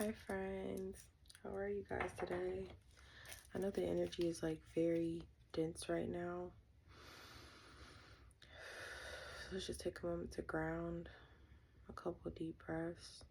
Hi friends, how are you guys today? I know the energy is like very dense right now. So let's just take a moment to ground, a couple deep breaths.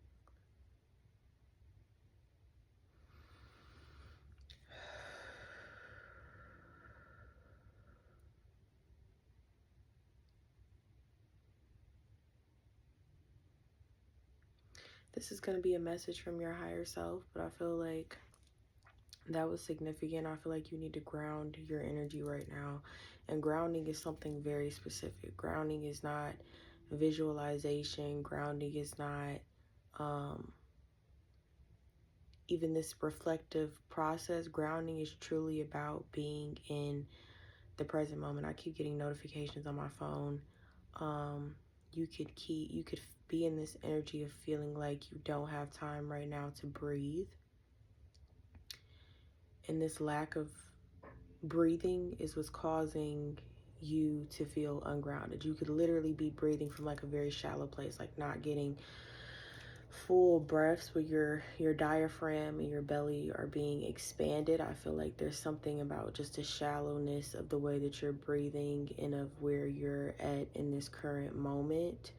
This is going to be a message from your higher self, but I feel like that was significant. I feel like you need to ground your energy right now. And grounding is something very specific. Grounding is not visualization. Grounding is not even this reflective process. Grounding is truly about being in the present moment. I keep getting notifications on my phone. You could be in this energy of feeling like you don't have time right now to breathe. And this lack of breathing is what's causing you to feel ungrounded. You could literally be breathing from like a very shallow place, like not getting full breaths where your diaphragm and your belly are being expanded. I feel like there's something about just the shallowness of the way that you're breathing and of where you're at in this current moment.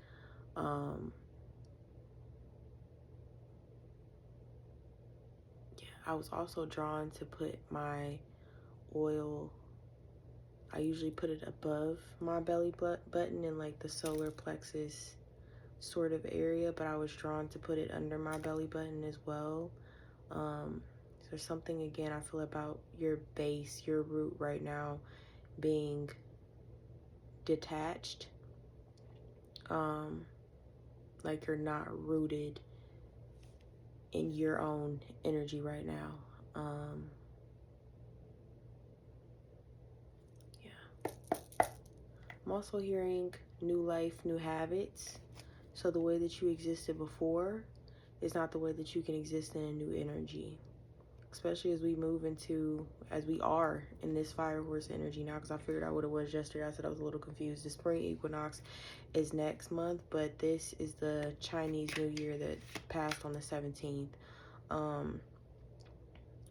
I was also drawn to put my oil, I usually put it above my belly button in like the solar plexus sort of area, but I was drawn to put it under my belly button as well. There's something, again, I feel about your base, your root right now being detached. Like you're not rooted in your own energy right now. I'm also hearing new life, new habits. So the way that you existed before is not the way that you can exist in a new energy. Especially as we are in this fire horse energy now, because I figured out what it was yesterday. I said I was a little confused. The spring equinox is next month, but this is the Chinese New Year that passed on the 17th,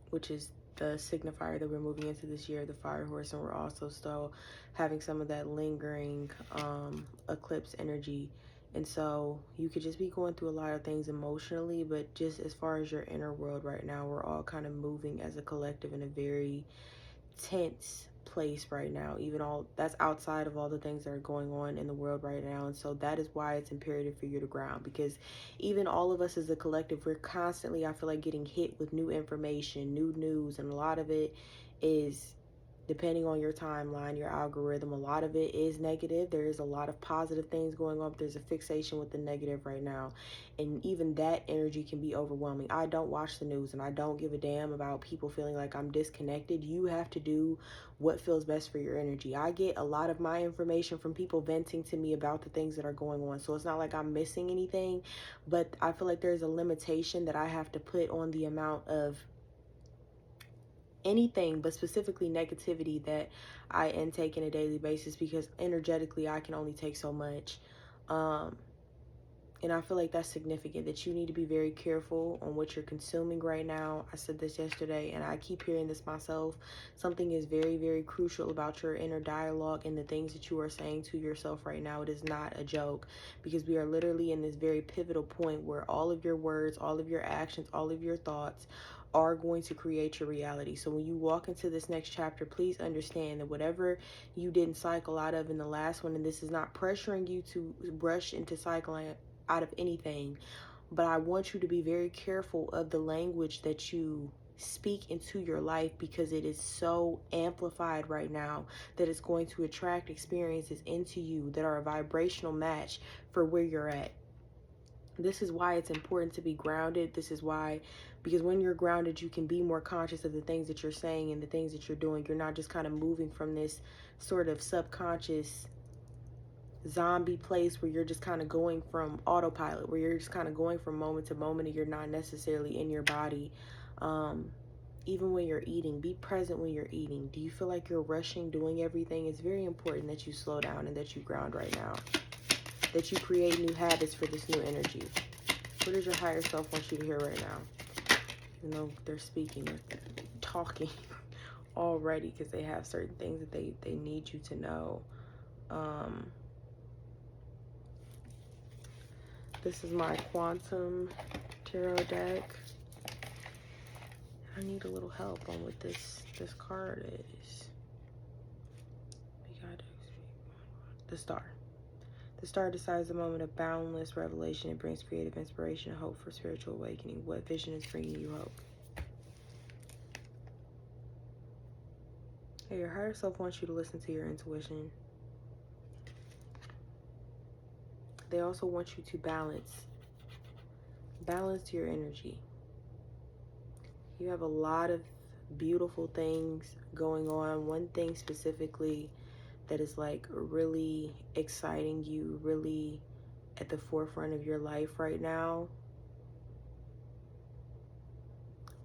which is the signifier that we're moving into this year, the fire horse, and we're also still having some of that lingering eclipse energy. And so you could just be going through a lot of things emotionally, but just as far as your inner world right now, we're all kind of moving as a collective in a very tense place right now. Even all that's outside of all the things that are going on in the world right now. And so that is why it's imperative for you to ground, because even all of us as a collective, we're constantly, I feel like, getting hit with new information, new news, and a lot of it is, depending on your timeline, your algorithm, a lot of it is negative. There is a lot of positive things going on, but there's a fixation with the negative right now. And even that energy can be overwhelming. I don't watch the news and I don't give a damn about people feeling like I'm disconnected. You have to do what feels best for your energy. I get a lot of my information from people venting to me about the things that are going on. So it's not like I'm missing anything, but I feel like there's a limitation that I have to put on the amount of anything, but specifically negativity, that I intake on a daily basis, because energetically I can only take so much. And I feel like that's significant, that you need to be very careful on what you're consuming right now. I said this yesterday and I keep hearing this myself. Something is very, very crucial about your inner dialogue and the things that you are saying to yourself right now. It is not a joke, because we are literally in this very pivotal point where all of your words, all of your actions, all of your thoughts are going to create your reality. So when you walk into this next chapter, please understand that whatever you didn't cycle out of in the last one, and this is not pressuring you to rush into cycling out of anything, but I want you to be very careful of the language that you speak into your life, because it is so amplified right now that it's going to attract experiences into you that are a vibrational match for where you're at. This is why it's important to be grounded. This is why, because when you're grounded, you can be more conscious of the things that you're saying and the things that you're doing. You're not just kind of moving from this sort of subconscious zombie place where you're just kind of going from autopilot, where you're just kind of going from moment to moment and you're not necessarily in your body. Even when you're eating, be present when you're eating. Do you feel like you're rushing, doing everything? It's very important that you slow down and that you ground right now, that you create new habits for this new energy. What does your higher self want you to hear right now? even though they're speaking or talking already, because they have certain things that they need you to know. This is my Quantum Tarot deck. I need a little help on what this card is. The Star. The Star decides the moment of boundless revelation. It brings creative inspiration and hope for spiritual awakening. What vision is bringing you hope? Hey, your higher self wants you to listen to your intuition. They also want you to balance your energy. You have a lot of beautiful things going on. One thing specifically that is like really exciting you, really at the forefront of your life right now.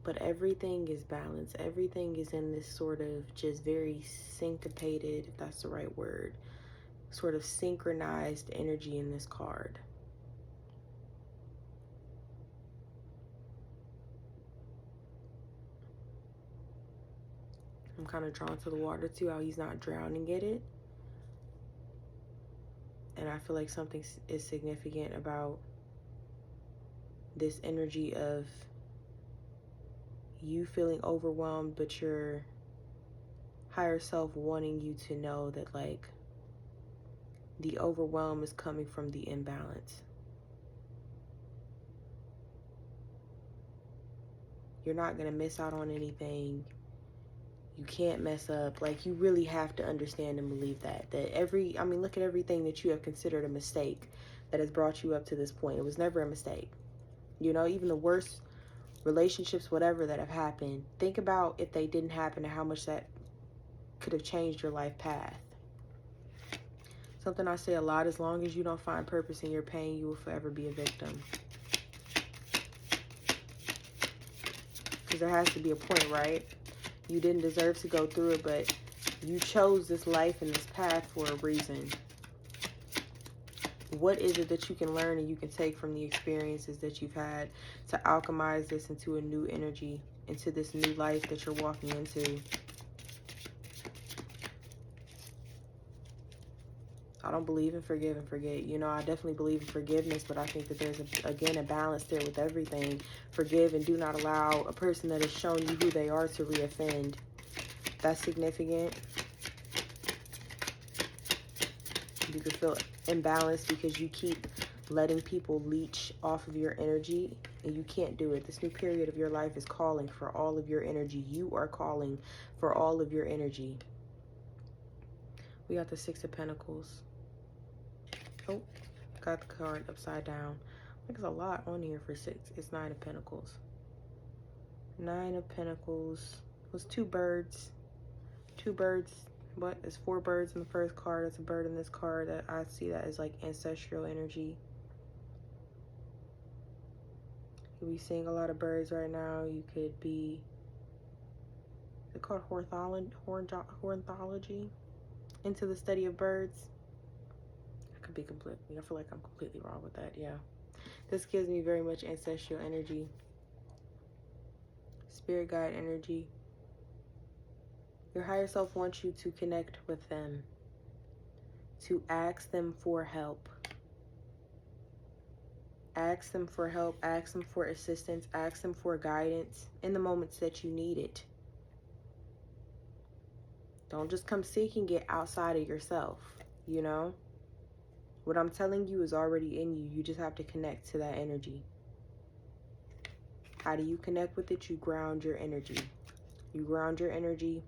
But everything is balanced. Everything is in this sort of just very syncopated, if that's the right word, sort of synchronized energy in this card. I'm kind of drawn to the water too, how he's not drowning in it. And I feel like something is significant about this energy of you feeling overwhelmed, but your higher self wanting you to know that, like, the overwhelm is coming from the imbalance. You're not going to miss out on anything. You can't mess up. Like, you really have to understand and believe that look at everything that you have considered a mistake that has brought you up to this point. It was never a mistake. You know, even the worst relationships, whatever, that have happened, think about if they didn't happen and how much that could have changed your life path. Something I say a lot: as long as you don't find purpose in your pain, you will forever be a victim. Because there has to be a point, right? You didn't deserve to go through it, but you chose this life and this path for a reason. What is it that you can learn and you can take from the experiences that you've had to alchemize this into a new energy, into this new life that you're walking into? I don't believe in forgive and forget. You know, I definitely believe in forgiveness, but I think that there's, again, a balance there with everything. Forgive and do not allow a person that has shown you who they are to reoffend. That's significant. You can feel imbalanced because you keep letting people leech off of your energy, and you can't do it. This new period of your life is calling for all of your energy. You are calling for all of your energy. We got the Six of Pentacles. Oh, got the card upside down. I think there's a lot on here for six. It's Nine of Pentacles. Nine of Pentacles. It was two birds. Two birds. But it's four birds in the first card. It's a bird in this card. That I see that as like ancestral energy. You'll be seeing a lot of birds right now. You could be, is it called ornithology? Into the study of birds. I feel like I'm completely wrong with that. Yeah. This gives me very much ancestral energy. Spirit guide energy. Your higher self wants you to connect with them. To ask them for help. Ask them for help. Ask them for assistance. Ask them for guidance in the moments that you need it. Don't just come seeking it outside of yourself, you know? What I'm telling you is already in you. You just have to connect to that energy. How do you connect with it? You ground your energy. You ground your energy,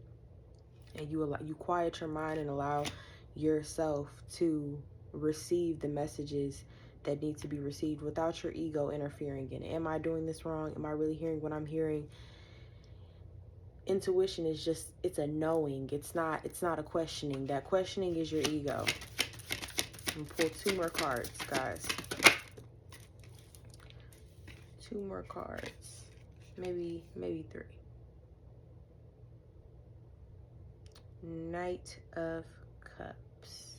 and you quiet your mind and allow yourself to receive the messages that need to be received without your ego interfering in it. Am I doing this wrong? Am I really hearing what I'm hearing? Intuition is just, it's a knowing. It's not a questioning. That questioning is your ego. I'm gonna pull two more cards, guys. Two more cards. Maybe three. Knight of Cups.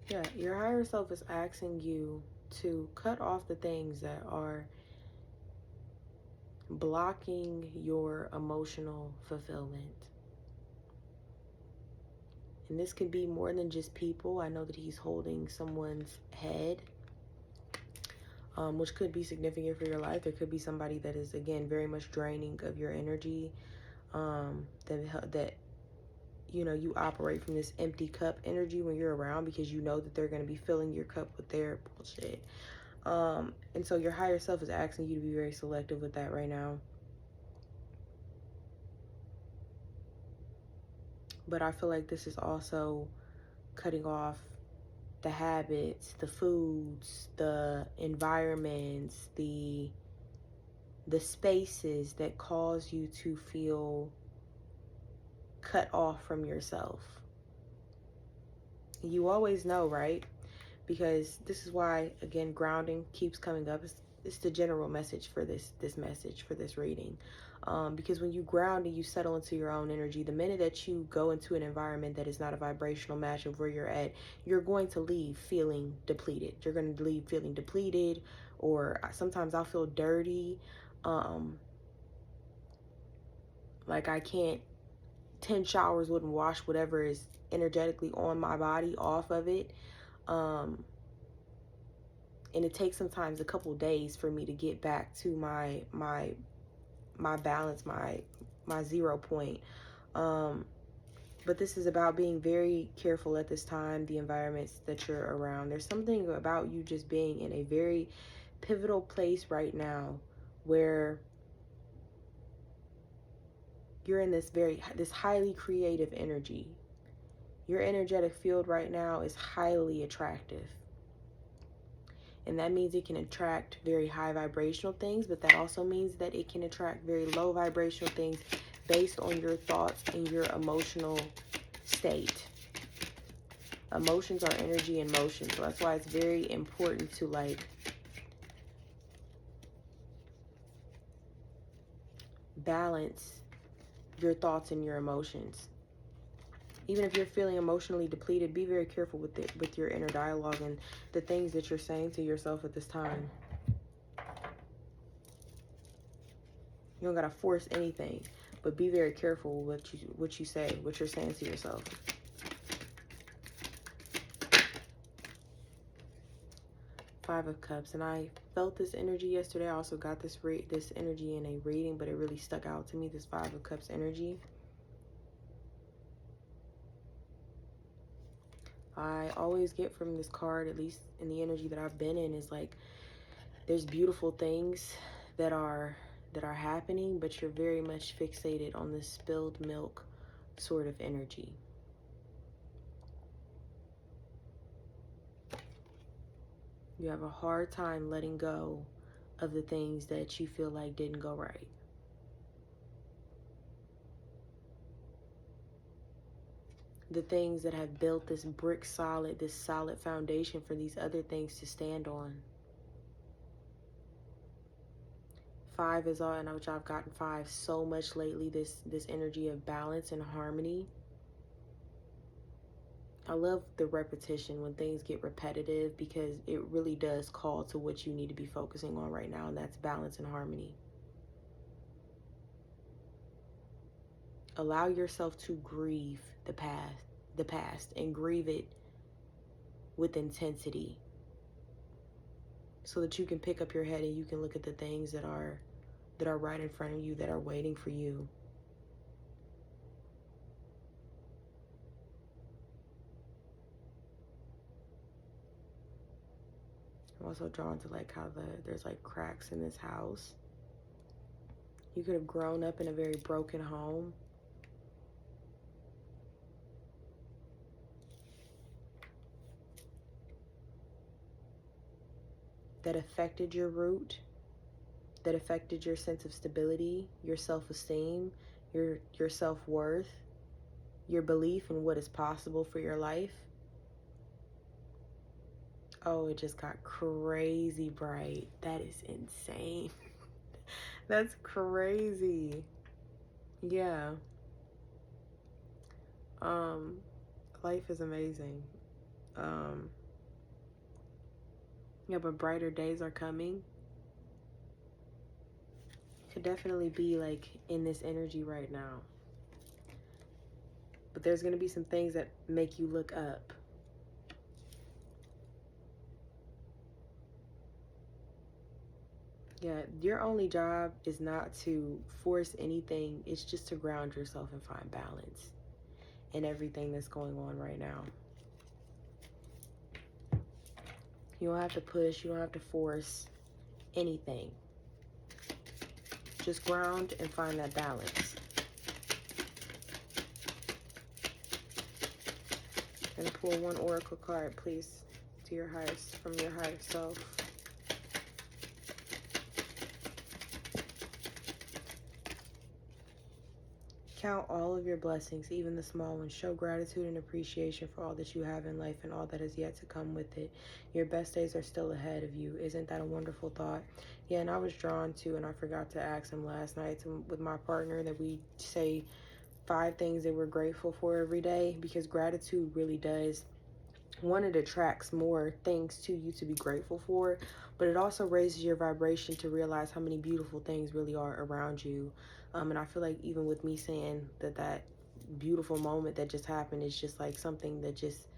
Yeah, your higher self is asking you to cut off the things that are blocking your emotional fulfillment. And this could be more than just people. I know that he's holding someone's head, which could be significant for your life. There could be somebody that is, again, very much draining of your energy, that you operate from this empty cup energy when you're around, because you know that they're going to be filling your cup with their bullshit. And so your higher self is asking you to be very selective with that right now. But I feel like this is also cutting off the habits, the foods, the environments, the spaces that cause you to feel cut off from yourself. You always know, right? Because this is why, again, grounding keeps coming up. It's the general message for this reading. Because when you ground and you settle into your own energy, the minute that you go into an environment that is not a vibrational match of where you're at, you're going to leave feeling depleted. You're going to leave feeling depleted, or sometimes I'll feel dirty. Like I can't, 10 showers wouldn't wash whatever is energetically on my body off of it. And it takes sometimes a couple days for me to get back to my balance, my 0 point. But this is about being very careful at this time, the environments that you're around. There's something about you just being in a very pivotal place right now where you're in this highly creative energy. Your energetic field right now is highly attractive. And that means it can attract very high vibrational things, but that also means that it can attract very low vibrational things based on your thoughts and your emotional state. Emotions are energy in motion. So that's why it's very important to balance your thoughts and your emotions. Even if you're feeling emotionally depleted, be very careful with your inner dialogue and the things that you're saying to yourself at this time. You don't gotta force anything, but be very careful what you say, what you're saying to yourself. Five of Cups, and I felt this energy yesterday. I also got this energy in a reading, but it really stuck out to me, this Five of Cups energy. I always get from this card, at least in the energy that I've been in, is like there's beautiful things that are happening, but you're very much fixated on this spilled milk sort of energy. You have a hard time letting go of the things that you feel like didn't go right. The things that have built this solid foundation for these other things to stand on. Five is all, and I've gotten five so much lately, this energy of balance and harmony. I love the repetition when things get repetitive, because it really does call to what you need to be focusing on right now, and that's balance and harmony. Allow yourself to grieve the past, and grieve it with intensity, so that you can pick up your head and you can look at the things that are right in front of you, that are waiting for you. I'm also drawn to like how there's like cracks in this house. You could have grown up in a very broken home. That affected your root, that affected your sense of stability, your self-esteem, your self-worth, your belief in what is possible for your life. Oh, it just got crazy bright. That is insane. That's crazy. Yeah. Life is amazing. Yeah, but brighter days are coming. Could definitely be like in this energy right now. But there's going to be some things that make you look up. Yeah, your only job is not to force anything. It's just to ground yourself and find balance in everything that's going on right now. You don't have to push. You don't have to force anything. Just ground and find that balance. And pull one oracle card, please, to your highest, from your higher self. Count all of your blessings, even the small ones. Show gratitude and appreciation for all that you have in life and all that is yet to come with it. Your best days are still ahead of you. Isn't that a wonderful thought? Yeah, and I was drawn to, and I forgot to ask him last night with my partner, that we say 5 things that we're grateful for every day, because gratitude really does, one, it attracts more things to you to be grateful for, but it also raises your vibration to realize how many beautiful things really are around you. And I feel like even with me saying that beautiful moment that just happened is just like something that just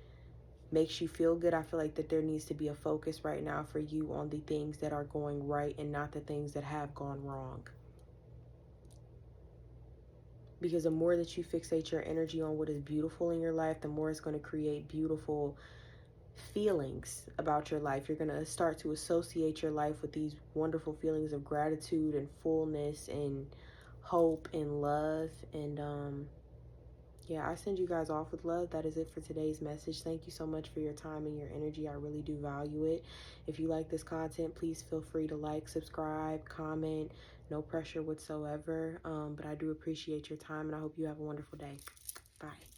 makes you feel good, I feel like that there needs to be a focus right now for you on the things that are going right and not the things that have gone wrong. Because the more that you fixate your energy on what is beautiful in your life, the more it's going to create beautiful feelings about your life. You're going to start to associate your life with these wonderful feelings of gratitude and fullness and hope and love. And yeah, I send you guys off with love. That is it for today's message. Thank you so much for your time and your energy. I really do value it. If you like this content, please feel free to like, subscribe, comment. No pressure whatsoever. But I do appreciate your time, and I hope you have a wonderful day. Bye.